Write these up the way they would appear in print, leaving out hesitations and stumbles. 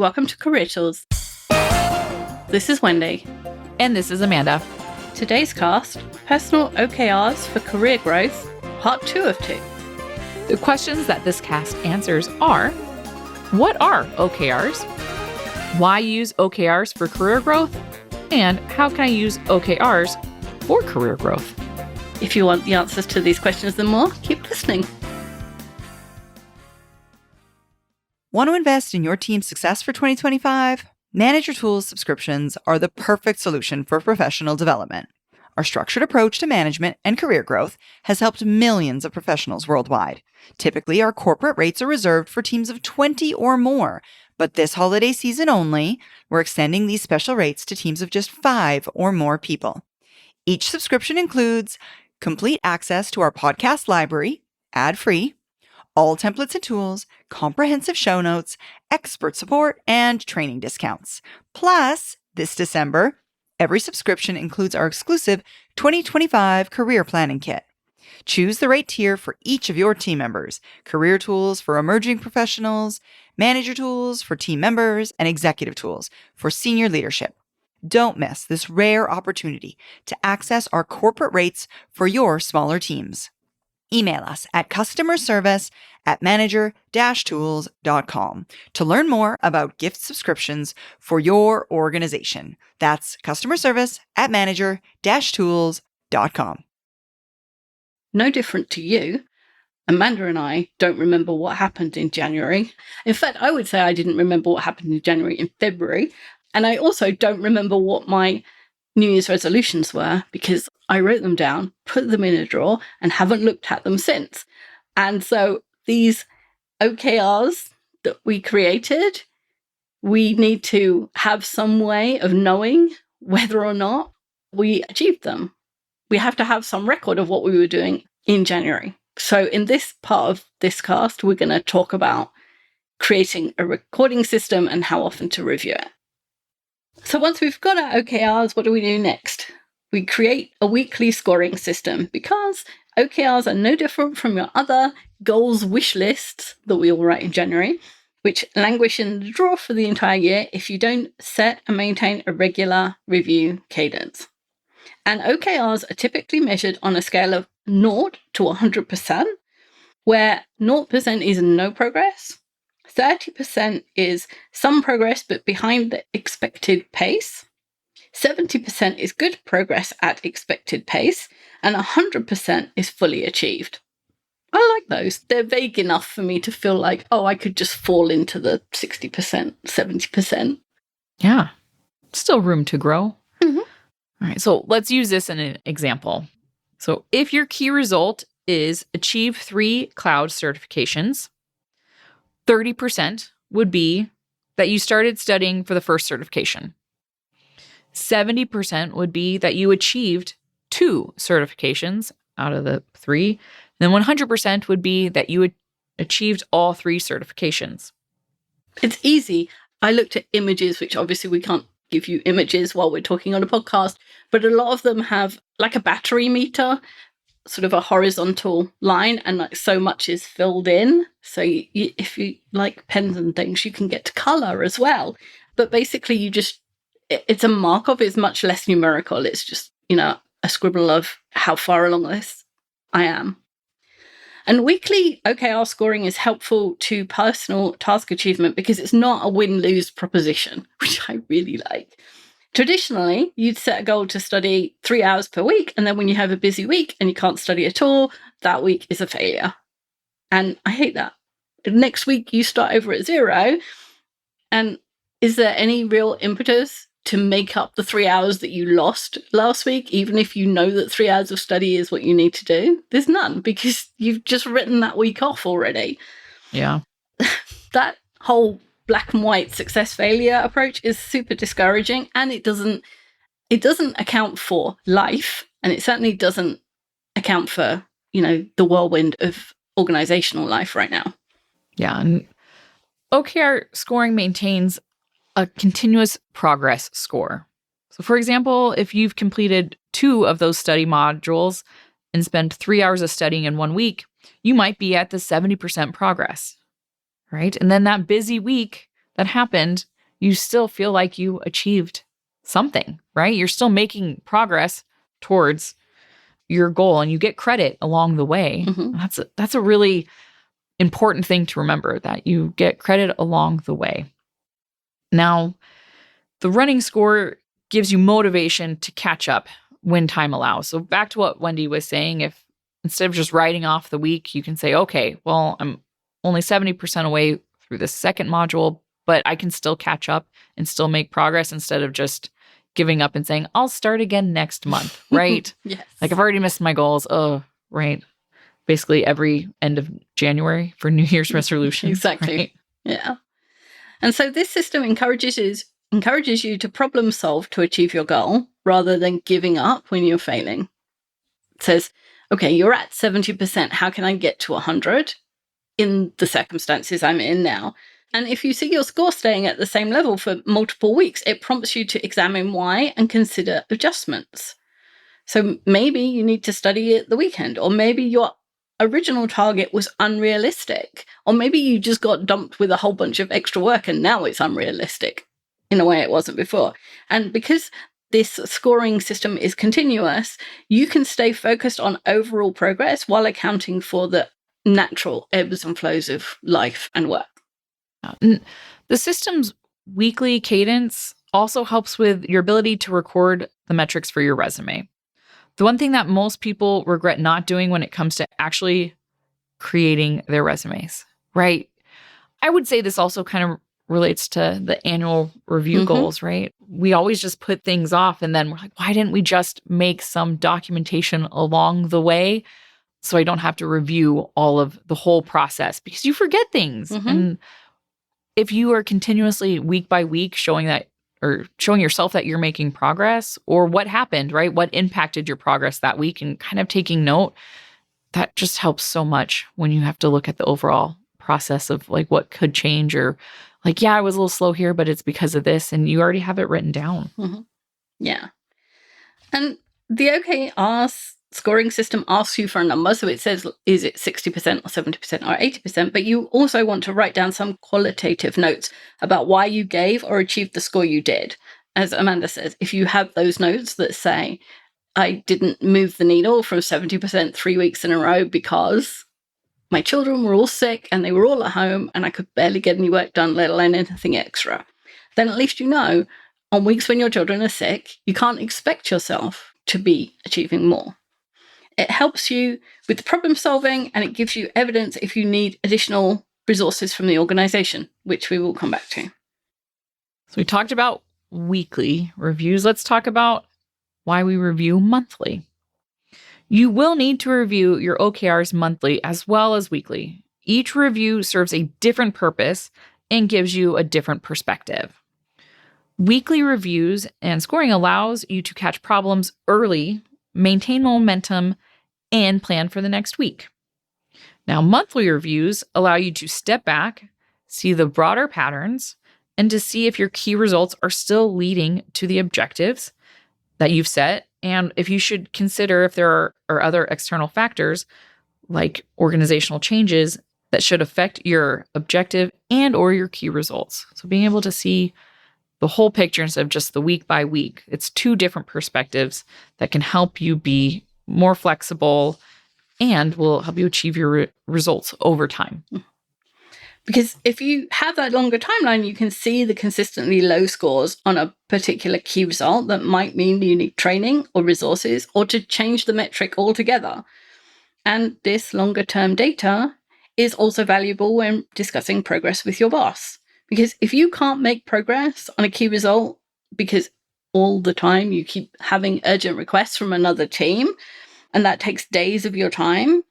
Welcome to Career Tools. This is Wendy. And this is Amanda. Today's cast, Personal OKRs for Career Growth, Part 2 of 2. The questions that this cast answers are, what are OKRs? Why use OKRs for career growth? And how can I use OKRs for career growth? If you want the answers to these questions and more, keep listening. Want to invest in your team's success for 2025? Manager Tools subscriptions are the perfect solution for professional development. Our structured approach to management and career growth has helped millions of professionals worldwide. Typically, our corporate rates are reserved for teams of 20 or more, but this holiday season only, we're extending these special rates to teams of just 5 or more people. Each subscription includes complete access to our podcast library, ad-free, all templates and tools, comprehensive show notes, expert support, and training discounts. Plus, this December, every subscription includes our exclusive 2025 Career Planning Kit. Choose the right tier for each of your team members. Career Tools for emerging professionals, Manager Tools for team members, and Executive Tools for senior leadership. Don't miss this rare opportunity to access our corporate rates for your smaller teams. Email us at customerservice@manager-tools.com to learn more about gift subscriptions for your organization. That's customerservice@manager-tools.com. No different to you, Amanda and I don't remember what happened in January. In fact, I would say I didn't remember what happened in January and February. And I also don't remember what my New Year's resolutions were because I wrote them down, put them in a drawer, and haven't looked at them since. And so these OKRs that we created, we need to have some way of knowing whether or not we achieved them. We have to have some record of what we were doing in January. So in this part of this cast, we're going to talk about creating a recording system and how often to review it. So once we've got our OKRs, what do we do next? We create a weekly scoring system because OKRs are no different from your other goals wish lists that we all write in January, which languish in the drawer for the entire year if you don't set and maintain a regular review cadence. And OKRs are typically measured on a scale of 0 to 100%, where 0% is no progress, 30% is some progress but behind the expected pace, 70% is good progress at expected pace, and 100% is fully achieved. I like those. They're vague enough for me to feel like, oh, I could just fall into the 60%, 70%. Yeah, still room to grow. Mm-hmm. All right, so let's use this in an example. So if your key result is achieve 3 cloud certifications, 30% would be that you started studying for the first certification. 70% would be that you achieved 2 certifications out of the 3. And then 100% would be that you achieved all 3 certifications. It's easy. I looked at images, which obviously we can't give you images while we're talking on a podcast, but a lot of them have like a battery meter, sort of a horizontal line, and like so much is filled in. So if you like pens and things, you can get to color as well. But basically it's a Markov. It's much less numerical. It's just, a scribble of how far along this I am. And weekly OKR scoring is helpful to personal task achievement because it's not a win-lose proposition, which I really like. Traditionally, you'd set a goal to study 3 hours per week, and then when you have a busy week and you can't study at all, that week is a failure. And I hate that. Next week, you start over at 0, and is there any real impetus to make up the 3 hours that you lost last week, even if you know that 3 hours of study is what you need to do? There's none, because you've just written that week off already. Yeah. That whole black and white success failure approach is super discouraging, and it doesn't account for life, and it certainly doesn't account for, the whirlwind of organizational life right now. Yeah. And OKR scoring maintains a continuous progress score. So for example, if you've completed 2 of those study modules and spent 3 hours of studying in 1 week, you might be at the 70% progress, right? And then that busy week that happened, you still feel like you achieved something, right? You're still making progress towards your goal and you get credit along the way. Mhm. That's a really important thing to remember, that you get credit along the way. Now, the running score gives you motivation to catch up when time allows. So back to what Wendy was saying, if instead of just writing off the week, you can say, okay, well, I'm only 70% away through the second module, but I can still catch up and still make progress instead of just giving up and saying, I'll start again next month, right? Yes. Like I've already missed my goals. Oh, right. Basically every end of January for New Year's resolutions. Exactly. Right? Yeah. And so this system encourages you to problem solve to achieve your goal rather than giving up when you're failing. It says, okay, you're at 70%. How can I get to 100 in the circumstances I'm in now? And if you see your score staying at the same level for multiple weeks, it prompts you to examine why and consider adjustments. So maybe you need to study at the weekend, or maybe your original target was unrealistic, or maybe you just got dumped with a whole bunch of extra work and now it's unrealistic in a way it wasn't before. And because this scoring system is continuous, you can stay focused on overall progress while accounting for the natural ebbs and flows of life and work. And the system's weekly cadence also helps with your ability to record the metrics for your resume. The one thing that most people regret not doing when it comes to actually creating their resumes, right? I would say this also kind of relates to the annual review goals, right? We always just put things off and then we're like, why didn't we just make some documentation along the way so I don't have to review all of the whole process? Because you forget things. And if you are continuously week by week showing yourself that you're making progress, or what happened, right? What impacted your progress that week, and kind of taking note, that just helps so much when you have to look at the overall process of like what could change, or like, yeah, I was a little slow here, but it's because of this, and you already have it written down. Yeah. And the OKRs scoring system asks you for a number. So it says, is it 60% or 70% or 80%? But you also want to write down some qualitative notes about why you gave or achieved the score you did. As Amanda says, if you have those notes that say, I didn't move the needle from 70% 3 weeks in a row because my children were all sick and they were all at home and I could barely get any work done, let alone anything extra, then at least you know on weeks when your children are sick, you can't expect yourself to be achieving more. It helps you with the problem solving, and it gives you evidence if you need additional resources from the organization, which we will come back to. So we talked about weekly reviews. Let's talk about why we review monthly. You will need to review your OKRs monthly as well as weekly. Each review serves a different purpose and gives you a different perspective. Weekly reviews and scoring allows you to catch problems early, maintain momentum, and plan for the next week. Now, monthly reviews allow you to step back, see the broader patterns, and to see if your key results are still leading to the objectives that you've set, and if you should consider if there are other external factors like organizational changes that should affect your objective and or your key results. So being able to see the whole picture instead of just the week by week. It's two different perspectives that can help you be more flexible and will help you achieve your results over time. Because if you have that longer timeline, you can see the consistently low scores on a particular key result that might mean you need training or resources or to change the metric altogether. And this longer term data is also valuable when discussing progress with your boss. Because if you can't make progress on a key result because all the time you keep having urgent requests from another team, and that takes days of your time,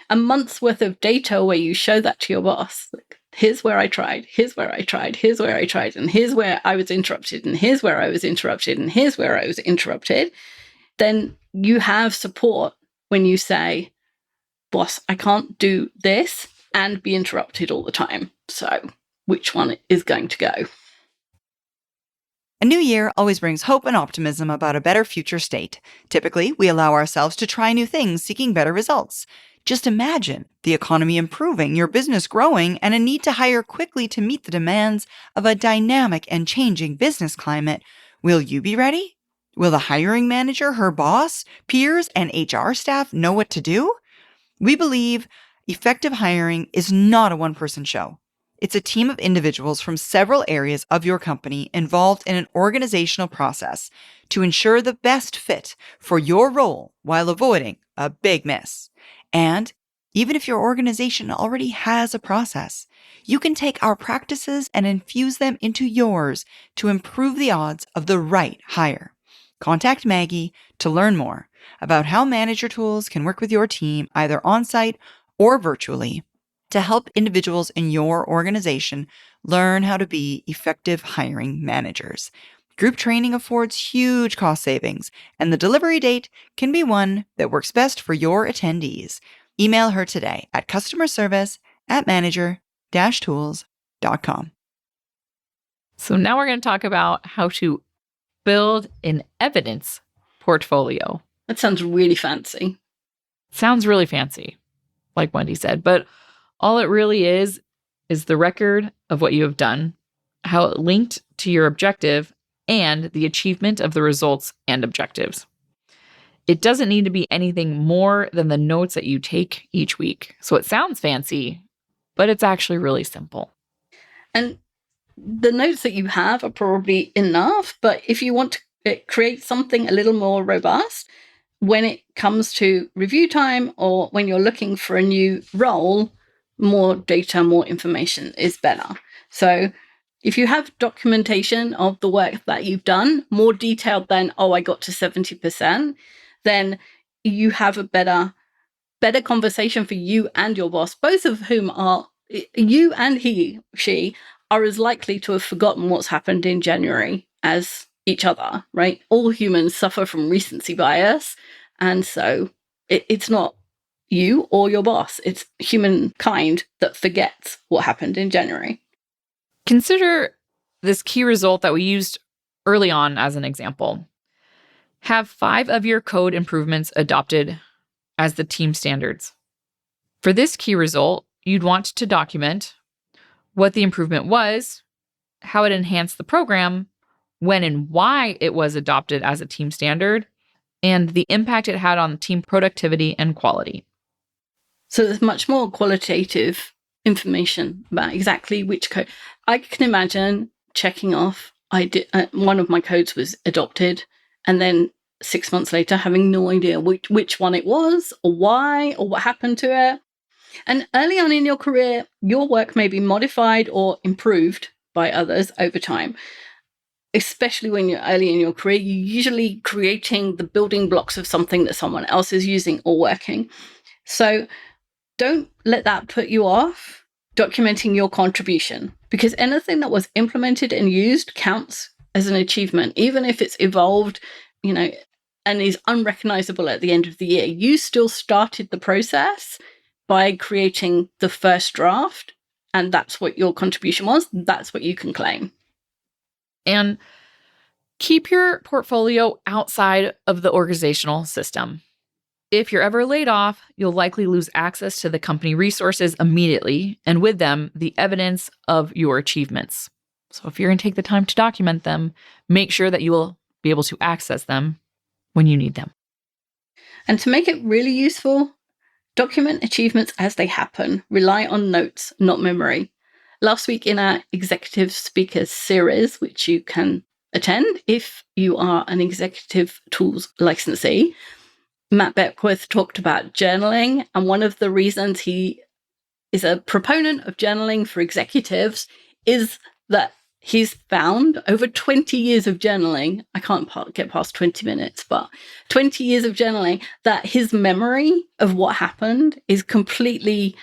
a month's worth of data where you show that to your boss, like, here's where I tried, here's where I tried, here's where I tried, and here's where I was interrupted, and here's where I was interrupted, and here's where I was interrupted, then you have support when you say, boss, I can't do this and be interrupted all the time. So which one is going to go? A new year always brings hope and optimism about a better future state. Typically, we allow ourselves to try new things seeking better results. Just imagine the economy improving, your business growing, and a need to hire quickly to meet the demands of a dynamic and changing business climate. Will you be ready? Will the hiring manager, her boss, peers, and HR staff know what to do? We believe effective hiring is not a one-person show. It's a team of individuals from several areas of your company involved in an organizational process to ensure the best fit for your role while avoiding a big miss. And even if your organization already has a process, you can take our practices and infuse them into yours to improve the odds of the right hire. Contact Maggie to learn more about how manager tools can work with your team either on-site or virtually to help individuals in your organization learn how to be effective hiring managers. Group training affords huge cost savings, and the delivery date can be one that works best for your attendees. Email her today at customerservice@manager-tools.com. So now we're going to talk about how to build an evidence portfolio. That sounds really fancy. Sounds really fancy, like Wendy said, but all it really is the record of what you have done, how it linked to your objective, and the achievement of the results and objectives. It doesn't need to be anything more than the notes that you take each week. So it sounds fancy, but it's actually really simple. And the notes that you have are probably enough, but if you want to create something a little more robust, when it comes to review time or when you're looking for a new role, more data, more information is better. So if you have documentation of the work that you've done, more detailed than, I got to 70%, then you have a better conversation for you and your boss, both of whom are, you and she are as likely to have forgotten what's happened in January as each other, right? All humans suffer from recency bias. And so it's not you or your boss, it's humankind that forgets what happened in January. Consider this key result that we used early on as an example. Have 5 of your code improvements adopted as the team standards. For this key result, you'd want to document what the improvement was, how it enhanced the program, when and why it was adopted as a team standard, and the impact it had on team productivity and quality. So there's much more qualitative information about exactly which code. I can imagine checking off, one of my codes was adopted, and then 6 months later having no idea which one it was, or why, or what happened to it. And early on in your career, your work may be modified or improved by others over time. Especially when you're early in your career, you're usually creating the building blocks of something that someone else is using or working. So don't let that put you off documenting your contribution, because anything that was implemented and used counts as an achievement, even if it's evolved, and is unrecognizable at the end of the year. You still started the process by creating the first draft, and that's what your contribution was. That's what you can claim. And keep your portfolio outside of the organizational system. If you're ever laid off, you'll likely lose access to the company resources immediately, and with them, the evidence of your achievements. So if you're going to take the time to document them, make sure that you will be able to access them when you need them. And to make it really useful, document achievements as they happen. Rely on notes, not memory. Last week in our Executive Speakers series, which you can attend if you are an Executive Tools licensee, Matt Beckwith talked about journaling, and one of the reasons he is a proponent of journaling for executives is that he's found over 20 years of journaling, I can't get past 20 minutes, but 20 years of journaling, that his memory of what happened is completely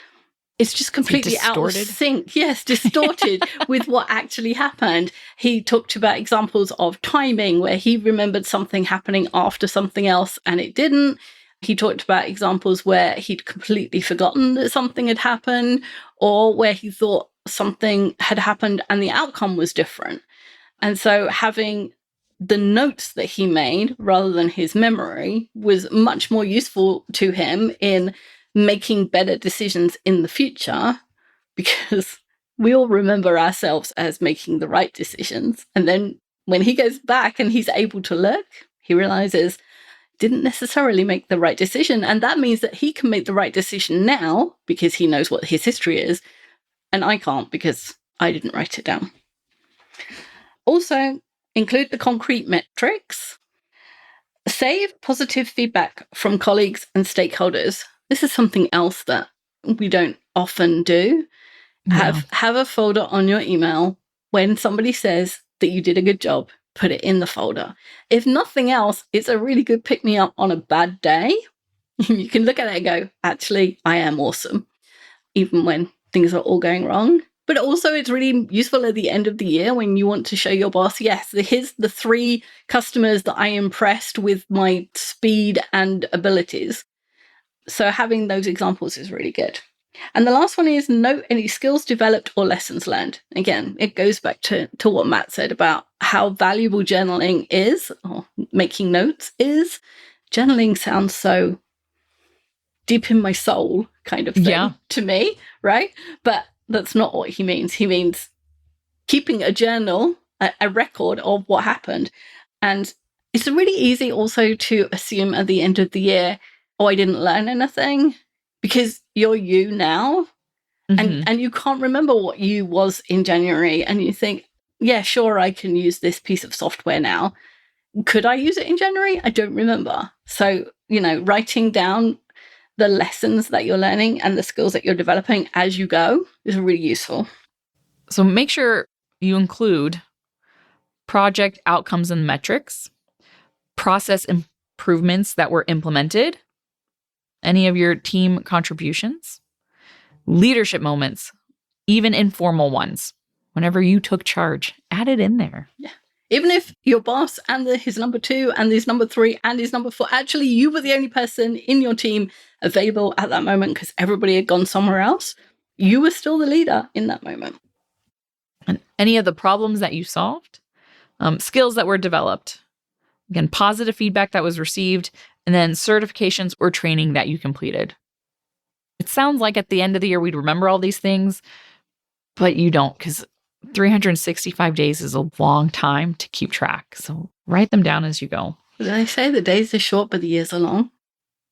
out of sync. Yes, distorted with what actually happened. He talked about examples of timing where he remembered something happening after something else and it didn't. He talked about examples where he'd completely forgotten that something had happened, or where he thought something had happened and the outcome was different. And so having the notes that he made rather than his memory was much more useful to him in making better decisions in the future, because we all remember ourselves as making the right decisions. And then when he goes back and he's able to look, he realizes didn't necessarily make the right decision. And that means that he can make the right decision now because he knows what his history is. And I can't because I didn't write it down. Also, include the concrete metrics. Save positive feedback from colleagues and stakeholders. This is something else that we don't often do. Yeah. Have a folder on your email. When somebody says that you did a good job, put it in the folder. If nothing else, it's a really good pick-me-up on a bad day. You can look at it and go, actually, I am awesome, even when things are all going wrong. But also it's really useful at the end of the year when you want to show your boss, yes, here's the 3 customers that I impressed with my speed and abilities. So having those examples is really good. And the last one is note any skills developed or lessons learned. Again, it goes back to what Matt said about how valuable journaling is, or making notes is. Journaling sounds so deep in my soul kind of thing to me, right? But that's not what he means. He means keeping a journal, a record of what happened. And it's really easy also to assume at the end of the year, oh, I didn't learn anything, because you're you now. And you can't remember what you was in January. And you think, yeah, sure, I can use this piece of software now. Could I use it in January? I don't remember. So, writing down the lessons that you're learning and the skills that you're developing as you go is really useful. So make sure you include project outcomes and metrics, process improvements that were implemented, any of your team contributions, leadership moments, even informal ones. Whenever you took charge, add it in there. Yeah. Even if your boss and his number 2 and his number 3 and his number 4, actually you were the only person in your team available at that moment because everybody had gone somewhere else, you were still the leader in that moment. And any of the problems that you solved, skills that were developed, again, positive feedback that was received, and then certifications or training that you completed. It sounds like at the end of the year we'd remember all these things, but you don't, because 365 days is a long time to keep track. So write them down as you go. They say the days are short, but the years are long.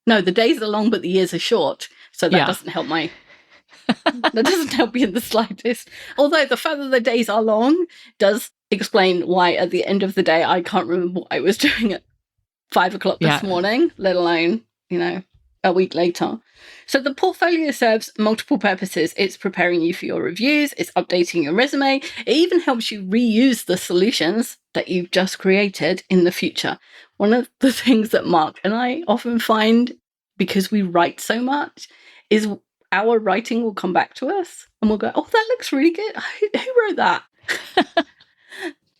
No, the days are long, but the years are short. So that doesn't help that doesn't help me in the slightest. Although the fact that the days are long does explain why at the end of the day, I can't remember what I was doing at 5 o'clock this morning, let alone, a week later. So the portfolio serves multiple purposes. It's preparing you for your reviews. It's updating your resume. It even helps you reuse the solutions that you've just created in the future. One of the things that Mark and I often find, because we write so much, is our writing will come back to us and we'll go, oh, that looks really good. Who wrote that?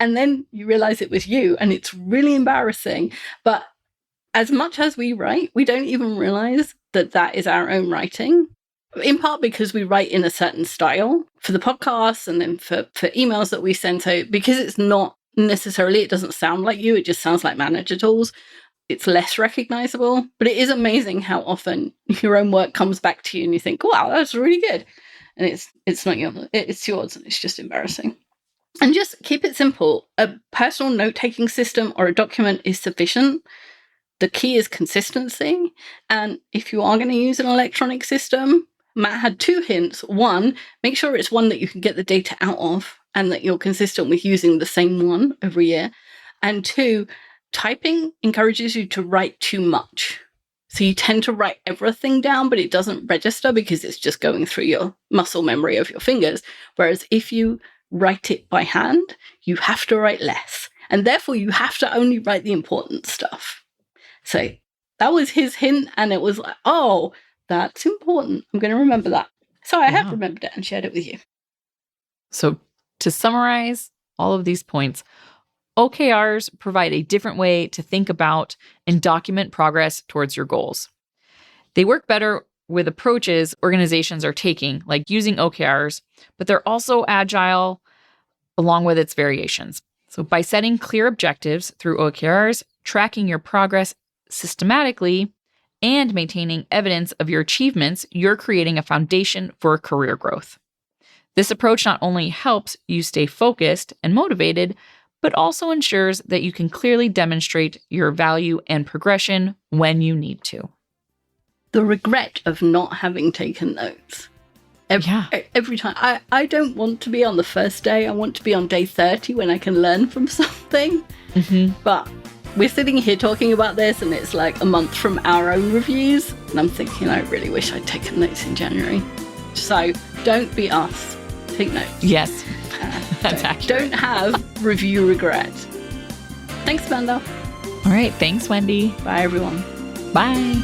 And then you realize it was you, and it's really embarrassing. But as much as we write, we don't even realize that that is our own writing, in part because we write in a certain style for the podcasts and then for emails that we send. So because it's not necessarily, it doesn't sound like you, it just sounds like manager tools, it's less recognizable. But it is amazing how often your own work comes back to you and you think, wow, that's really good. And it's not yours, it's yours, and it's just embarrassing. And just keep it simple. A personal note-taking system or a document is sufficient. The key is consistency. And if you are going to use an electronic system, Matt had 2 hints. 1, make sure it's one that you can get the data out of and that you're consistent with using the same one every year. And 2, typing encourages you to write too much. So you tend to write everything down, but it doesn't register because it's just going through your muscle memory of your fingers. Whereas if you write it by hand, you have to write less. And therefore, you have to only write the important stuff. So that was his hint, and it was like, oh, that's important. I'm going to remember that. So I have remembered it and shared it with you. So to summarize all of these points, OKRs provide a different way to think about and document progress towards your goals. They work better with approaches organizations are taking, like using OKRs, but they're also agile along with its variations. So by setting clear objectives through OKRs, tracking your progress systematically, and maintaining evidence of your achievements, you're creating a foundation for career growth. This approach not only helps you stay focused and motivated, but also ensures that you can clearly demonstrate your value and progression when you need to. The regret of not having taken notes. Every time. I don't want to be on the first day. I want to be on day 30 when I can learn from something. But we're sitting here talking about this and it's like a month from our own reviews. And I'm thinking, I really wish I'd taken notes in January. So don't be us. Take notes. Yes, that's accurate. Don't have review regret. Thanks, Amanda. All right. Thanks, Wendy. Bye, everyone. Bye.